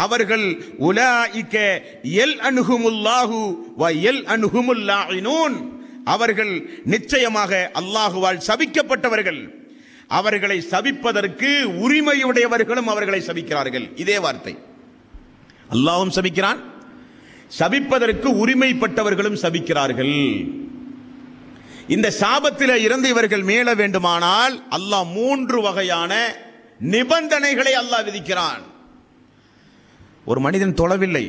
அவர்கள் உலாயிக யல்அன்ஹுமுல்லாஹு வ யல்அன்ஹுமுல் லாயினூன், அவர்கள் நிச்சயமாக அல்லாஹுவால் சபிக்கப்பட்டவர்கள், அவர்களை சபிப்பதற்கு உரிமையுடையவர்களும் அவர்களை சபிக்கிறார்கள். இதே வார்த்தை. அல்லாஹ்வும் சபிக்கிறான், சபிப்பதற்கு உரிமைப்பட்டவர்களும் சபிக்கிறார்கள். இந்த சாபத்திலே இருந்து இவர்கள் மீள வேண்டுமானால் அல்லாஹ் 3 வகையான நிபந்தனைகளை அல்லாஹ் விதிக்கிறான். ஒரு மனிதன் தொழவில்லை,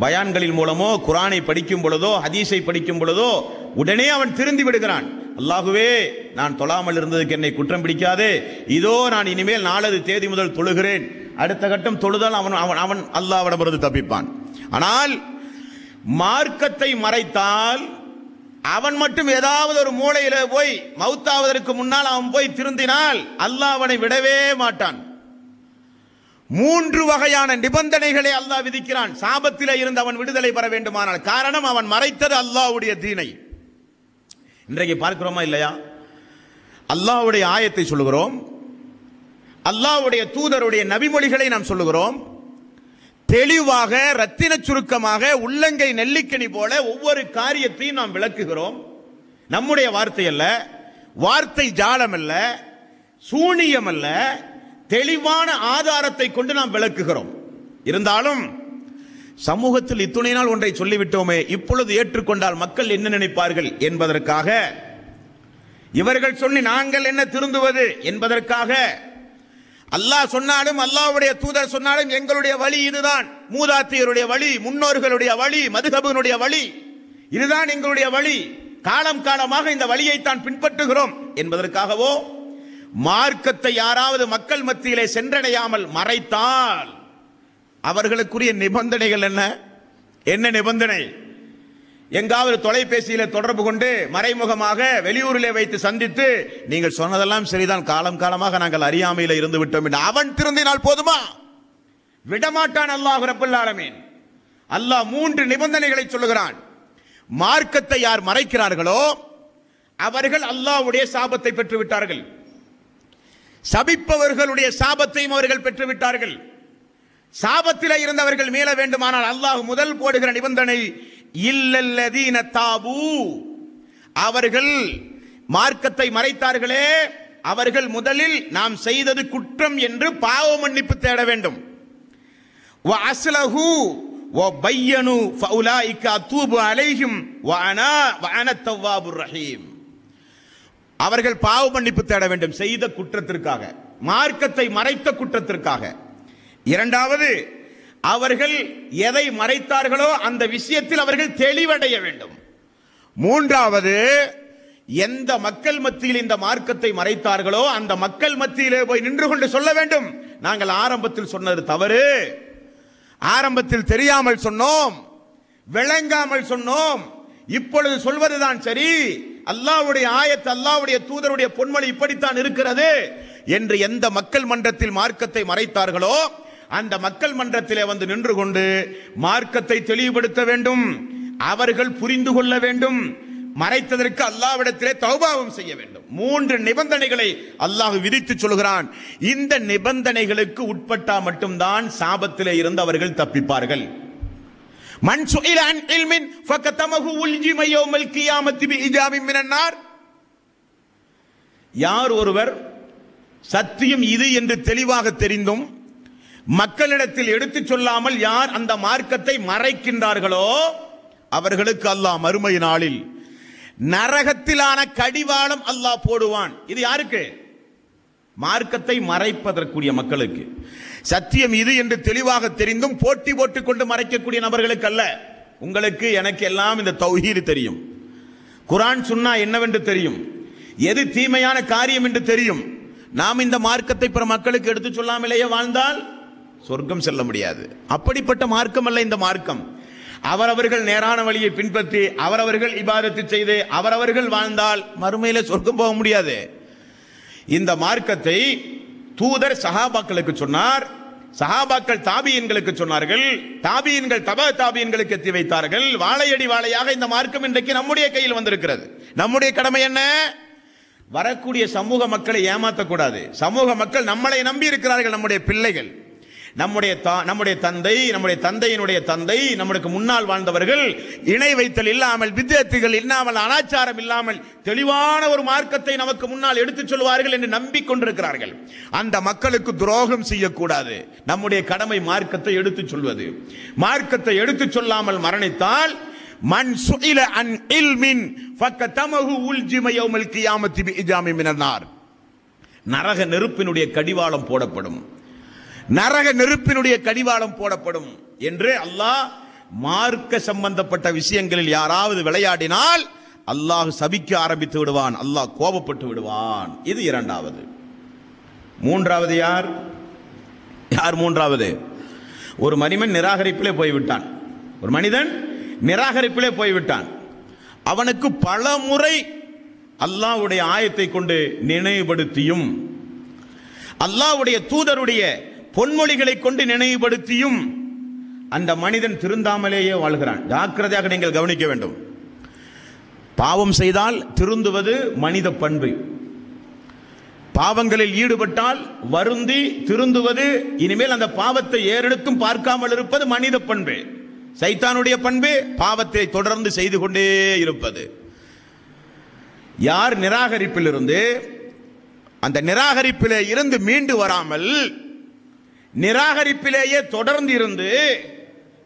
பயான்களின் மூலமோ குர்ஆனை படிக்கும் பொழுதோ ஹதீஸை படிக்கும் பொழுதோ உடனே அவன் திருந்தி விடுகிறான். அல்லாஹுவே, நான் தொழாமல் இருந்ததுக்கு என்னை குற்றம் பிடிக்காதே, இதோ நான் இனிமேல் 4 தேதி முதல் தொழுகிறேன், அடுத்த கட்டம் தொழுதால் அவன் அவன் அவன் அல்லாஹ்விடமிருந்து தப்பிப்பான். ஆனால் மார்க்கத்தை மறைத்தால் அவன் மட்டும் ஏதாவது ஒரு மூலையில போய் மௌத்தாவதற்கு முன்னால் அவன் போய் திருந்தினால் அல்லாஹ் அவனை விடவே மாட்டான். 3 வகையான நிபந்தனைகளை அல்லாஹ் விதிக்கிறான் சாபத்திலே இருந்து அவன் விடுதலை பெற வேண்டுமானால். காரணம், அவன் மறைத்தது அல்லாஹ்வுடைய தீனை. இன்றைக்கு பார்க்கிறோமா இல்லையா? அல்லாஹ்வுடைய ஆயத்தை சொல்லுகிறோம், அல்லாஹ்வுடைய தூதருடைய நபிமொழிகளை நாம் சொல்லுகிறோம், தெளிவாக ரத்தின சுருக்கமாக உள்ளங்கை நெல்லிக்கனி போல ஒவ்வொரு காரியத்தையும் நாம் விளக்குகிறோம். நம்முடைய வார்த்தை அல்ல, வார்த்தை ஜாலம் அல்ல, சூனியம் அல்ல, தெளிவான ஆதாரத்தை கொண்டு நாம் விளக்குகிறோம். இருந்தாலும் சமூகத்தில் இத்துணை நாள் ஒன்றை சொல்லிவிட்டோமே, இப்பொழுது ஏற்றுக்கொண்டால் மக்கள் என்ன நினைப்பார்கள் என்பதற்காக, இவர்கள் சொல்லி நாங்கள் என்ன திருந்துவது என்பதற்காக, அல்லாஹ் சொன்னாலும் அல்லாஹ்வுடைய தூதர் சொன்னாலும் எங்களுடைய வழி இதுதான், மூதாதையருடைய வழி, முன்னோர்களுடைய வழி, மதுஹபுனுடைய வழி, இதுதான் எங்களுடைய வழி, காலம் காலமாக இந்த வழியைத்தான் பின்பற்றுகிறோம் என்பதற்காகவோ, மார்க்கத்தை யாராவது மக்கள் மத்தியிலே சென்றடையாமல் மறைத்தால் அவர்களுக்குரிய நிபந்தனைகள் என்ன? என்ன நிபந்தனை? எங்காவது தொலைபேசியில தொடர்பு கொண்டு மறைமுகமாக வெளியூரிலே வைத்து சந்தித்து நீங்கள் சொன்னதெல்லாம் சரிதான், காலம் காலமாக நாங்கள் அறியாமையில இருந்து விட்டோம் என்று அவன் திருந்தினால் போதுமா? விடமாட்டான் அல்லாஹ் ரப்பல் ஆலமீன். அல்லாஹ் 3 நிபந்தனைகளை சொல்லுகிறான். மார்க்கத்தை யார் மறைக்கிறார்களோ அவர்கள் அல்லாஹ்வுடைய சாபத்தை பெற்று விட்டார்கள், சபிப்பவர்களுடைய சாபத்தையும் அவர்கள் பெற்று விட்டார்கள். சாபத்திலே இருந்தவர்கள் மீள வேண்டுமானால் அல்லாஹ் முதல் போடுகிற நிபந்தனை இல்லல்லதீன தாபு, அவர்கள் மார்க்கத்தை மறைத்தார்களே அவர்கள் முதலில் நாம் செய்தது குற்றம் என்று பாவ மன்னிப்பு தேட வேண்டும். வ அஸ்லஹு வ பய்யனு ஃபஉலாயிக அத்தூபு அலைஹிம் வ அன தவ்வாபுர் ரஹீம். அவர்கள் பாவ மன்னிப்பு தேட வேண்டும் செய்த குற்றத்திற்காக, மார்க்கத்தை மறைத்த குற்றத்திற்காக. இரண்டாவது, அவர்கள் எதை மறைத்தார்களோ அந்த விஷயத்தில் அவர்கள் தெளிவடைய வேண்டும். மூன்றாவது, எந்த மக்கள் மத்தியில் இந்த மார்க்கத்தை மறைத்தார்களோ அந்த மக்கள் மத்தியிலே போய் நின்று கொண்டு சொல்ல வேண்டும், நாங்கள் ஆரம்பத்தில் சொன்னது தவறு, ஆரம்பத்தில் தெரியாமல் சொன்னோம், விளங்காமல் சொன்னோம், இப்பொழுது சொல்வதுதான் சரி, அல்லாஹ்வுடைய ஆயத், அல்லாஹ்வுடைய தூதருடைய பொன்மொழி இப்படித்தான் இருக்கிறது என்று எந்த மக்கள் மன்றத்தில் மார்க்கத்தை மறைத்தார்களோ அந்த மக்கள் மன்றத்திலே வந்து நின்று கொண்டு மார்க்கத்தை தெளிவுபடுத்த வேண்டும், அவர்கள் புரிந்து கொள்ள வேண்டும், மறைத்ததற்கு அல்லாஹ்விடத்திலே தௌபாவும் செய்ய வேண்டும். 3 நிபந்தனைகளை அல்லாஹ் விதித்து சொல்கிறான். இந்த நிபந்தனைகளுக்கு உட்பட்டா மட்டும்தான் சாபத்திலே இருந்து அவர்கள் தப்பிப்பார்கள். மன் சுஇல அன் இல்மின் ஃபகதமஹு உல்ஜிம யௌமல் கியாமத்தி பிஹிஜாபின் மினன் நார். யார் ஒருவர் சத்தியம் இது என்று தெளிவாக தெரிந்தும் மக்களிடத்தில் எடுத்துச் சொல்லாமல் யார் அந்த மார்க்கத்தை மறைக்கின்றார்களோ அவர்களுக்கு அல்லாஹ் மறுமை நாளில் நரகத்திலான கடிவாளம் அல்லாஹ் போடுவான். இது யாருக்கு? மார்க்கத்தை மறைப்பதற்குரிய மக்களுக்கு. சத்தியம் இது என்று தெளிவாக தெரிந்தும் போட்டி போட்டுக் கொண்டு மறைக்கக்கூடிய நபர்களுக்கு அல்ல. உங்களுக்கு எனக்கு எல்லாம் இந்த தௌஹீத் தெரியும், குர்ஆன் சுன்னா என்னவென்று தெரியும், எது தீமையான காரியம் என்று தெரியும். நாம் இந்த மார்க்கத்தை பிற மக்களுக்கு எடுத்து சொல்லாமலேயே வாழ்ந்தால் சொர்க்கம் செல்ல முடியாது. அப்படிப்பட்ட மார்க்கம் அல்ல இந்த மார்க்கம். அவரவர்கள் நேரான வழியை பின்பற்றி அவரவர்கள் இபாதத்து செய்து அவரவர்கள் வாழ்ந்தால் மறுமையில சொர்க்கம் போக முடியாது. இந்த மார்க்கத்தை தூதர் சஹாபாக்களுக்கு சொன்னார், சஹாபாக்கள் தாபியன்களுக்கு சொன்னார்கள், தாபியன்கள் தபா தாபியன்களுக்கு எத்தி வைத்தார்கள். வாழையடி வாழையாக இந்த மார்க்கம் இன்றைக்கு நம்முடைய கையில் வந்திருக்கிறது. நம்முடைய கடமை என்ன? வரக்கூடிய சமூக மக்களை ஏமாற்றக்கூடாது. சமூக மக்கள் நம்மளை நம்பி இருக்கிறார்கள், நம்முடைய பிள்ளைகள். நம்முடைய தந்தை, நம்முடைய தந்தையினுடைய தந்தை, நம்மளுக்கு முன்னால் வாழ்ந்தவர்கள் இணை வைத்தல் இல்லாமல், வித்யார்த்திகள் இல்லாமல், அனாச்சாரம் இல்லாமல் தெளிவான ஒரு மார்க்கத்தை நமக்கு முன்னால் எடுத்துச் சொல்வார்கள் என்று நம்பிக்கொண்டிருக்கிறார்கள். அந்த மக்களுக்கு துரோகம் செய்யக்கூடாது. நம்முடைய கடமை மார்க்கத்தை எடுத்துச் சொல்வது. மார்க்கத்தை எடுத்துச் சொல்லாமல் மரணித்தால் மன் சுஇல அன் இல்மின் ஃபக்கதமஹு உல்ஜிம யௌமல் கியாமத்தி பிஇஜாமி மினன் நார். நரக நெருப்பினுடைய கடிவாளம் போடப்படும், நரக நெருப்பினுடைய கடிவாளம் போடப்படும் என்று அல்லாஹ் மார்க்க சம்பந்தப்பட்ட விஷயங்களில் யாராவது விளையாடினால் அல்லாஹ் சபிக்க ஆரம்பித்து விடுவான், அல்லாஹ் கோபப்பட்டு விடுவான். இது இரண்டாவது. மூன்றாவது யார்? மூன்றாவது ஒரு மனிதன் நிராகரிப்பிலே போய்விட்டான். ஒரு மனிதன் நிராகரிப்பிலே போய்விட்டான். அவனுக்கு பல முறை அல்லாஹ்வுடைய ஆயத்தை கொண்டு நினைவுபடுத்தியும், அல்லாஹ்வுடைய தூதருடைய பொன்மொழிகளை கொண்டு நினைவுபடுத்தியும் அந்த மனிதன் திருந்தாமலேயே வாழ்கிறான். ஜாக்கிரதையாக நீங்கள் கவனிக்க வேண்டும். பாவம் செய்தால் திருந்துவது மனித பண்பு. பாவங்களில் ஈடுபட்டால் வருந்தி திருந்துவது, இனிமேல் அந்த பாவத்தை ஏறெடுத்தும் பார்க்காமல் இருப்பது மனித பண்பு. சைத்தானுடைய பண்பு பாவத்தை தொடர்ந்து செய்து கொண்டே இருப்பது. யார் நிராகரிப்பில் இருந்து, அந்த நிராகரிப்பிலே இருந்து மீண்டு வராமல் நிராகரிப்பிலேயே தொடர்ந்து இருந்து,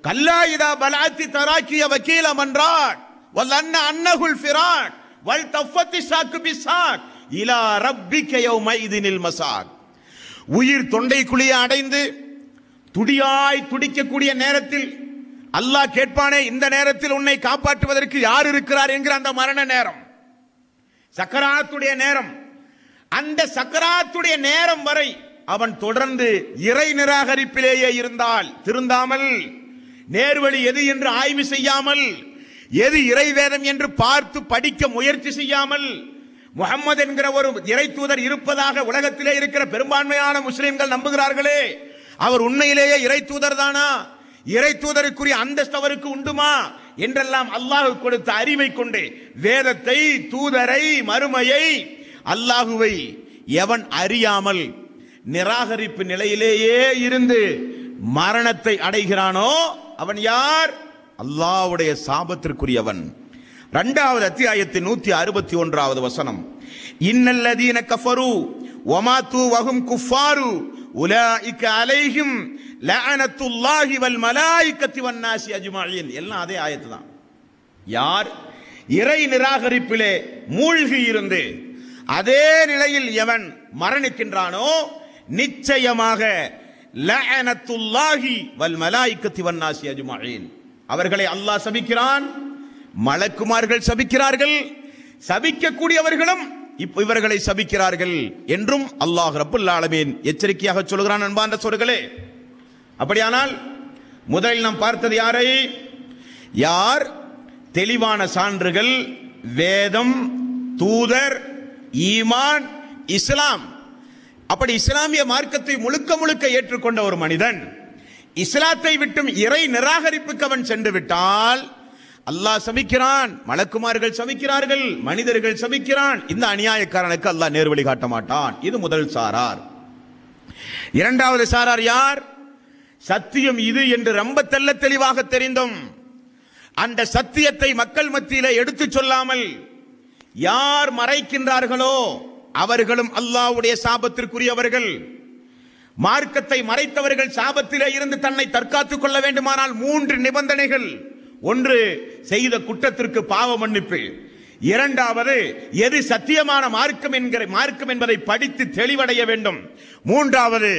கல்லா இதா பலாத்தி தராக்கிய வக்கீல மன்றாட் வல் அன்ன அன்னஹுல் ஃபிராட் வல் தஃபத்தி ஷாக்கு பிஸாக் இலா ரப்பிக யௌமைதினில் மஸாக். உயிர் தொண்டை குழியை அடைந்து துடியாய் துடிக்கக்கூடிய நேரத்தில் அல்லாஹ் கேட்பானே, இந்த நேரத்தில் உன்னை காப்பாற்றுவதற்கு யார் இருக்கிறார் என்கிற அந்த மரண நேரம், சக்கராத்துடைய நேரம். அந்த சக்கராத்துடைய நேரம் வரை அவன் தொடர்ந்து இறை நிராகரிப்பிலேயே இருந்தால், திருந்தாமல், நேர்வழி எது என்று ஆய்வு செய்யாமல், எது இறை வேதம் என்று பார்த்து படிக்க முயற்சி செய்யாமல், முஹம்மது என்கிற ஒரு இறை தூதர் இருப்பதாக உலகத்திலே இருக்கிற பெரும்பான்மையான முஸ்லிம்கள் நம்புகிறார்களே, அவர் உண்மையிலேயே இறை தூதர் தானா, இறை தூதருக்குரிய அந்தஸ்து அவருக்கு உண்டுமா என்றெல்லாம் அல்லாஹ் கொடுத்த அறிவை கொண்டு வேதத்தை, தூதரை, மறுமையை, அல்லாஹுவை எவன் அறியாமல் நிராகரிப்பு நிலையிலேயே இருந்து மரணத்தை அடைகிறானோ அவன் யார்? அல்லாஹ்வுடைய சாபத்திற்குரியவன். 2வது அத்தியாயத்தின் 161வது வசனம், இன்னல்லதீன கஃபரு வமாது வஹும் குஃபாரு உலாயிக அலைஹிம் லஅனத்துல்லாஹி வல் மலாயிகத்தி வன் நாஸி அஜ்மஈன். எல்லாம் அதே ஆயத்து தான். யார் இறை நிராகரிப்பிலே மூழ்கி இருந்து அதே நிலையில் எவன் மரணிக்கின்றானோ நிச்சயமாக லஅனத்துல்லாஹி வல் மலாயிகத்தி வன் நாஸி அஜ்மஈன், அவர்களை அல்லாஹ் சபிக்கிறான், மலக்குமார்கள் சபிக்கிறார்கள், சபிக்கக்கூடியவர்களும் இவர்களை சபிக்கிறார்கள் என்றும் அல்லாஹ் ரப்புல் ஆலமீன் எச்சரிக்கையாக சொல்கிறான். அன்பார்ந்த சகோதரர்களே, அப்படியானால் முதலில் நாம் பார்த்தது யாரை? யார் தெளிவான சான்றுகள், வேதம், தூதர், ஈமான், இஸ்லாம், அப்படி இஸ்லாமிய மார்க்கத்தை முழுக்க முழுக்க ஏற்றுக்கொண்ட ஒரு மனிதன் இஸ்லாத்தை விட்டும் இறை நிராகரிப்புக்கு அவன் சென்று விட்டால் அல்லாஹ் சபிக்கிறான், மலக்குமார்கள் சபிக்கிறார்கள், மனிதர்கள் சபிக்கிறான். இந்த அநியாயக்காரனுக்கு அல்லாஹ் நேர்வழி காட்ட மாட்டான். இது முதல் சாரார். இரண்டாவது சாரார் யார்? சத்தியம் இது என்று ரொம்ப தெள்ள தெளிவாக தெரிந்தும் அந்த சத்தியத்தை மக்கள் மத்தியிலே எடுத்துச் சொல்லாமல் யார் மறைக்கின்றார்களோ அவர்களும் அல்லாஹ்வுடைய சாபத்திற்குரியவர்கள். மார்க்கத்தை மறைத்தவர்கள் சாபத்திலே இருந்து தன்னை தற்காத்துக் கொள்ள வேண்டுமானால் 3 நிபந்தனைகள். ஒன்று, செய்த குற்றத்திற்கு பாவ மன்னிப்பு. இரண்டாவது, எது சத்தியமான மார்க்கம் என்பதை படித்து தெளிவடைய வேண்டும். மூன்றாவது,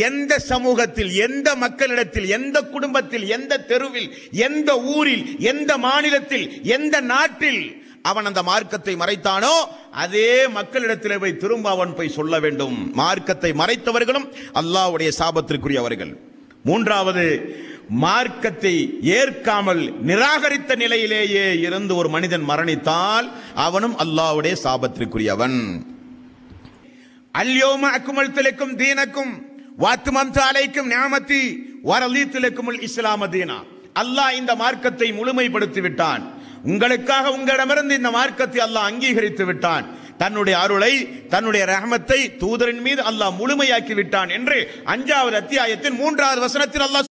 எந்த சமூகத்தில், எந்த மக்களிடத்தில், எந்த குடும்பத்தில், எந்த தெருவில், எந்த ஊரில், எந்த மாநிலத்தில், எந்த நாட்டில் அவன் அந்த மார்க்கத்தை மறைத்தானோ அதே மக்களிடத்தில் போய் திரும்ப அவன் போய் சொல்ல வேண்டும். மார்க்கத்தை மறைத்தவர்களும் அல்லாஹ்வுடைய சாபத்திற்குரியவர்கள். மூன்றாவது, மார்க்கத்தை ஏற்காமல் நிராகரித்த நிலையிலேயே இருந்து ஒரு மனிதன் மரணித்தால் அவனும் அல்லாஹ்வுடைய சாபத்திற்குரியவன். அல்யௌம அக்மல்து லக்கும் தீனக்கும் வஅத்மம்து அலைக்கும் நிஅமதி வரலீது லக்குமுல் இஸ்லாம தீனா. அல்லாஹ் இந்த மார்க்கத்தை முழுமைப்படுத்தி விட்டான். உங்களுக்காக உங்களிடமிருந்து இந்த மார்க்கத்தை அல்லாஹ் அங்கீகரித்து விட்டான். தன்னுடைய அருளை, தன்னுடைய ரஹமத்தை தூதரின் மீது அல்லாஹ் முழுமையாக்கி விட்டான் என்று 5வது அத்தியாயத்தின் 3வது வசனத்தில் அல்லாஹ்